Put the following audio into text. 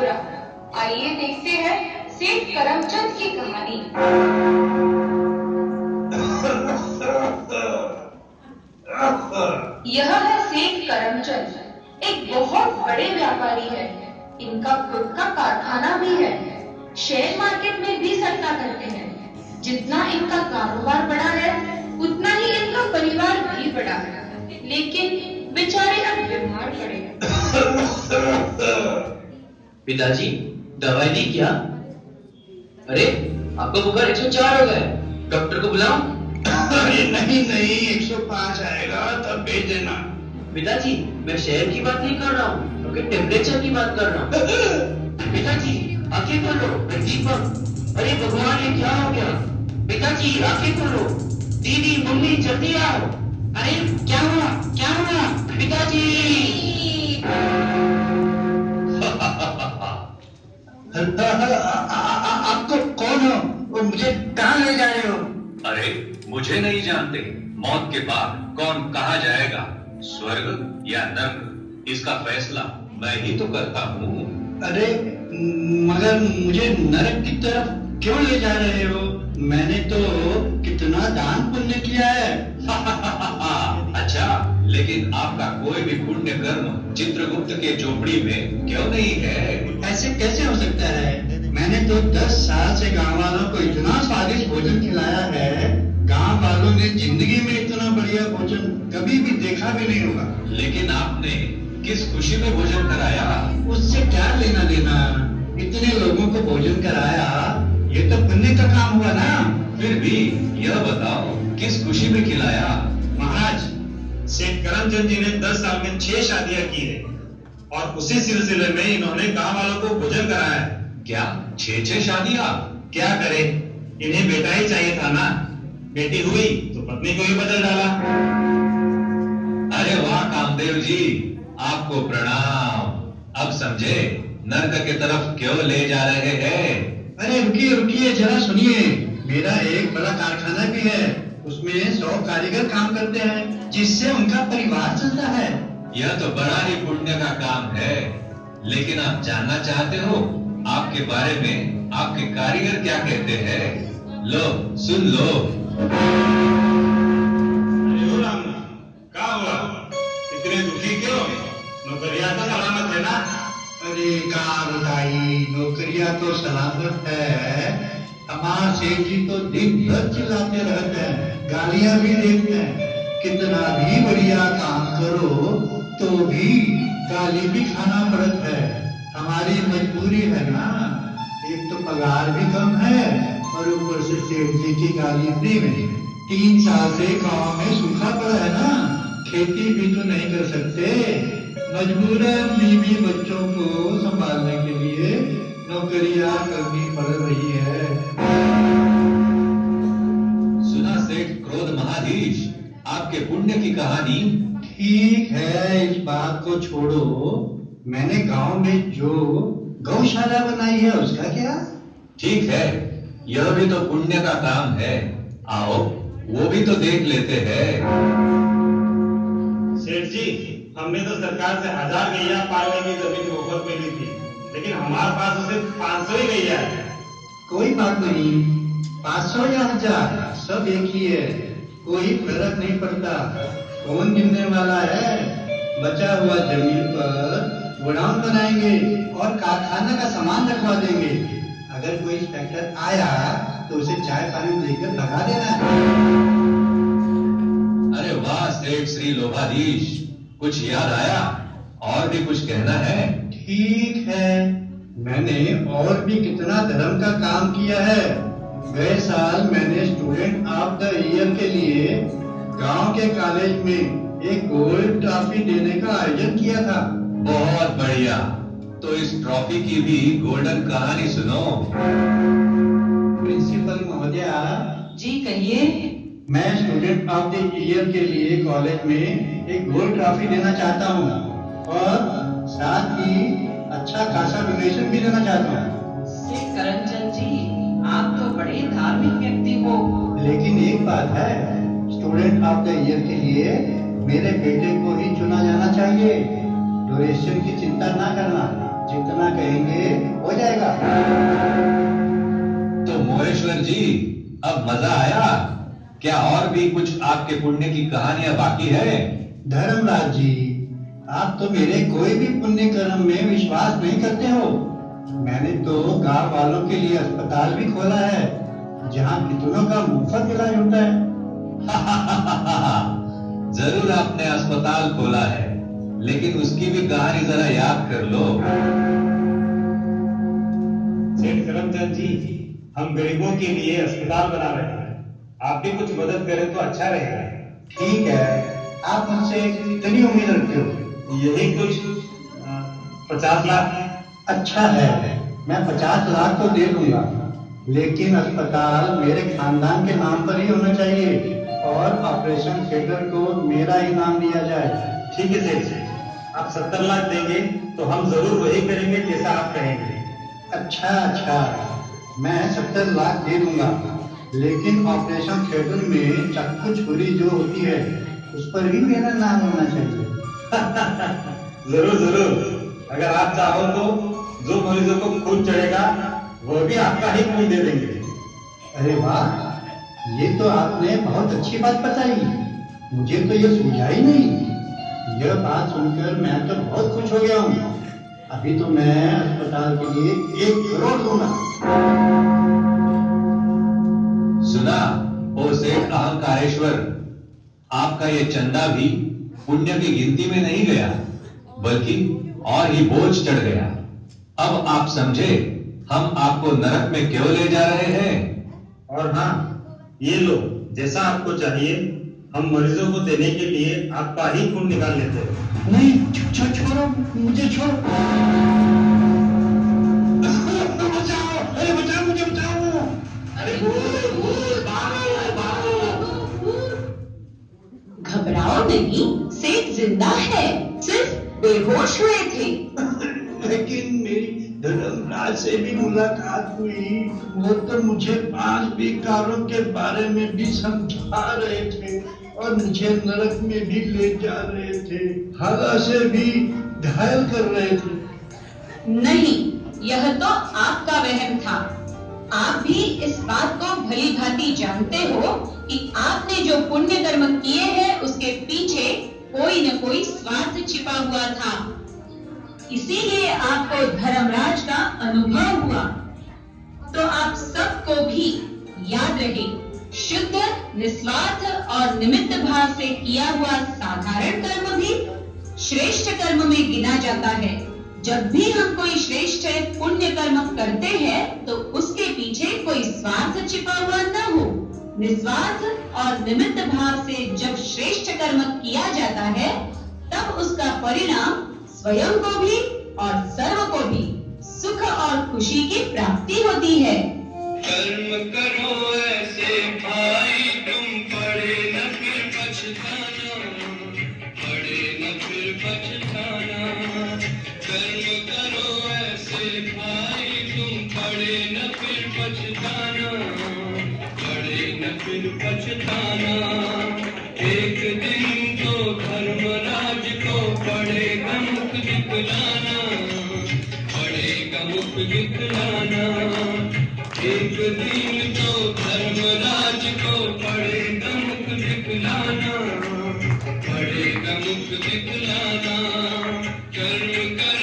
बुरा। आइए देखते हैं सेठ करमचंद की कहानी। यह है सेठ करमचंद, एक बहुत बड़े व्यापारी है। इनका खुद का कारखाना भी है। शेयर मार्केट में भी सट्टा करते हैं। जितना इनका कारोबार बड़ा है, उतना ही इनका परिवार भी बड़ा है। लेकिन बेचारे अब बीमार पड़े हैं। पिताजी, दवाई दी क्या? अरे, आपका बुखार 104 हो गया है। डॉक्टर को बुलाओ। अरे नहीं नहीं, 105 आएगा तब भेज देना। पिताजी, मैं शहर की बात नहीं कर रहा हूँ, आपके टेम्परेचर की बात कर रहा हूँ। पिताजी, आंखें खोलो, दीपक। अरे भगवान, ये क्या हो गया? पिताजी, आंखें खोलो। दीदी, मम्मी, जल्दी आओ। अरे क्या हुआ? क्या हुआ? पिताजी! आप तो कौन हो और मुझे कहाँ ले जा रहे हो? अरे मुझे नहीं जानते, मौत के बाद कौन कहाँ जाएगा, स्वर्ग या नर्क, इसका फैसला मैं ही तो करता हूँ। अरे मगर मुझे नरक की तरफ क्यों ले जा रहे हो? मैंने तो कितना दान पुण्य किया है। अच्छा, लेकिन आपका कोई भी पुण्य कर्म चित्रगुप्त के झोपड़ी में क्यों नहीं है? ऐसे कैसे हो सकता है? मैंने तो 10 साल से गांव वालों को इतना स्वादिष्ट भोजन खिलाया है, गांव वालों ने जिंदगी में इतना बढ़िया भोजन कभी भी देखा भी नहीं होगा। लेकिन आपने किस खुशी में भोजन कराया? उससे क्या लेना देना? इतने लोगों को भोजन कराया, ये तो पुण्य का काम हुआ ना। फिर भी यह बताओ, किस खुशी में खिलाया? महाराज, सेठ करमचंद जी ने 10 साल में 6 शादियां की है और उसी सिलसिले में इन्होंने गांव वालों को भोजन कराया है। क्या 6 शादियां? क्या करे, इन्हें बेटा ही चाहिए था ना। बेटी हुई तो पत्नी को ही बदल डाला। अरे वाह कामदेव जी, आपको प्रणाम। अब समझे नर्क की तरफ क्यों ले जा रहे हैं? अरे रुकिए रुकिए, जरा सुनिए। मेरा एक बड़ा कारखाना भी है, उसमें 100 कारीगर काम करते हैं, जिससे उनका परिवार चलता है। यह तो बड़ा ही पुण्य का काम है। लेकिन आप जानना चाहते हो आपके बारे में आपके कारीगर क्या कहते हैं? लो सुन लो। अरे ओ राम, क्या हुआ? इतने दुखी क्यों? नौकरियां तो सलामत है ना? अरे कहा बताई, नौकरियां तो सलामत है। हमारे सेठ जी तो दिन भर चिल्लाते रहते हैं, गालियां भी देते हैं। कितना भी बढ़िया काम करो तो भी गाली भी खाना पड़ता है। हमारी मजबूरी है ना। एक तो पगार भी कम है और ऊपर से सेठ जी की गाली फ्री में। 3 साल से गांव में सूखा पड़ा है ना, खेती भी तो नहीं कर सकते। मजबूरन बीवी बच्चों को संभालने के लिए नौकरियां करनी पड़ रही है। सुना सेठ क्रोध महाधीश, आपके पुण्य की कहानी। ठीक है, इस बात को छोड़ो। मैंने गांव में जो गौशाला बनाई है उसका क्या? ठीक है, यह भी तो पुण्य का काम है। आओ वो भी तो देख लेते हैं। सेठ जी, हमने तो सरकार से 1000 गैया पालने की जमीन मुफ्त में ली थी, लेकिन हमारे पास उसे 500 ही गैया है। कोई बात नहीं, 500 या 1000 सब एक ही है, कोई फर्क नहीं पड़ता। कौन गिनने वाला है? बचा हुआ जमीन पर गोडाउन बनाएंगे और कारखाना का सामान रखवा देंगे। अगर कोई इंस्पेक्टर आया तो उसे चाय पानी देकर भगा देना। अरे वाह सेठ श्री लोभाधीश, कुछ याद आया? और भी कुछ कहना है? ठीक है, मैंने और भी कितना धर्म का काम किया है। गए साल मैंने स्टूडेंट ऑफ द ईयर के लिए गांव के कॉलेज में एक गोल्ड ट्रॉफी देने का आयोजन किया था। बहुत बढ़िया, तो इस ट्रॉफी की भी गोल्डन कहानी सुनो। प्रिंसिपल महोदया जी कहिए। मैं स्टूडेंट ऑफ द ईयर के लिए कॉलेज में एक गोल्ड ट्रॉफी देना चाहता हूँ और साथ ही अच्छा खासा डोनेशन भी देना चाहता हूँ। सेठ करमचंद जी, आप तो बड़े धार्मिक व्यक्ति हो। लेकिन एक बात है, स्टूडेंट ऑफ द ईयर के लिए मेरे बेटे को ही चुना जाना चाहिए। डोनेशन की चिंता ना करना, जितना कहेंगे हो जाएगा। तो मोरेश्वर जी, अब मजा आया क्या? और भी कुछ आपके पुण्य की कहानियां बाकी है? धर्मराज जी, आप तो मेरे कोई भी पुण्य कर्म में विश्वास नहीं करते हो। मैंने तो गांव वालों के लिए अस्पताल भी खोला है, जहाँ कितनों का मुफ्त इलाज होता है। जरूर आपने अस्पताल खोला है, लेकिन उसकी भी कहानी जरा याद कर लो। सेठ करमचंद जी, हम गरीबों के लिए अस्पताल बना रहे हैं, आप भी कुछ मदद करें तो अच्छा रहेगा। ठीक है, आप मुझसे कितनी उम्मीद रखते हो? यही कुछ 50 लाख। अच्छा है, मैं 50 लाख तो दे दूंगा, लेकिन अस्पताल मेरे खानदान के नाम पर ही होना चाहिए और ऑपरेशन थिएटर को मेरा ही नाम दिया जाए। ठीक है सेठ जी, आप 70 लाख देंगे तो हम जरूर वही करेंगे जैसा आप कहेंगे। अच्छा, मैं 70 लाख दे दूंगा, लेकिन ऑपरेशन थिएटर में चाकू छुरी जो होती है उस पर भी मेरा नाम होना चाहिए। जरूर, अगर आप चाहो तो जो मरीजों को खून चढ़ेगा वो भी आपका ही खून दे देंगे। अरे वाह, ये तो आपने बहुत अच्छी बात बताई, मुझे तो ये सूझा ही नहीं। यह बात सुनकर मैं तो बहुत खुश हो गया हूँ। अभी तो मैं अस्पताल के लिए 1 करोड़ दूंगा। सुना ओ सेठ अहंकारेश्वर, आपका ये चंदा भी पुण्य की गिनती में नहीं गया, बल्कि और ही बोझ चढ़ गया। अब आप समझे हम आपको नरक में क्यों ले जा रहे हैं। और हाँ, ये लो, जैसा आपको चाहिए हम मरीजों को देने के लिए आपका ही खून निकाल लेते हैं। नहीं, छोड़ो, मुझे छोड़ो। बचाओ, अरे बचाओ, मुझे बचाओ। अरे घबराओ नहीं, सेठ जिंदा है, सिर्फ बेहोश हुए थे। लेकिन मेरी धर्मराज से भी मुलाकात हुई, वो तो मुझे 5 विकारों के बारे में भी समझा रहे थे और मुझे नरक में भी ले जा रहे थे, हवा से भी घायल कर रहे थे। नहीं, यह तो आपका वहम था। आप भी इस बात को भली भांति जानते हो कि आपने जो पुण्य कर्म किए हैं उसके पीछे कोई न कोई स्वार्थ छिपा हुआ था, इसीलिए आपको धर्मराज का अनुभव हुआ। तो आप सबको भी याद रहे, शुद्ध, निस्वार्थ और निमित्त भाव से किया हुआ साधारण कर्म भी श्रेष्ठ कर्म में गिना जाता है। जब भी हम कोई श्रेष्ठ पुण्य कर्म करते हैं तो उसके पीछे कोई स्वार्थ छिपा हुआ न हो। निस्वार्थ और निमित्त भाव से जब श्रेष्ठ कर्म किया जाता है तब उसका परिणाम स्वयं को भी और सर्व को भी सुख और खुशी की प्राप्ति होती है। कर्म करो ऐसे भाई, तुम पड़े न फिर पछताना, पड़े न फिर पछताना। कर्म करो ऐसे भाई, तुम पड़े न फिर पछताना, पड़े न फिर पछताना। एक दिन तो धर्मराज को पड़ेगा मुख दिखलाना, पड़ेगा मुख दिखलाना। एक दिन तो धर्मराज को पड़ेगा मुख दिखलाना, पड़ेगा मुख दिखलाना। कर्म कर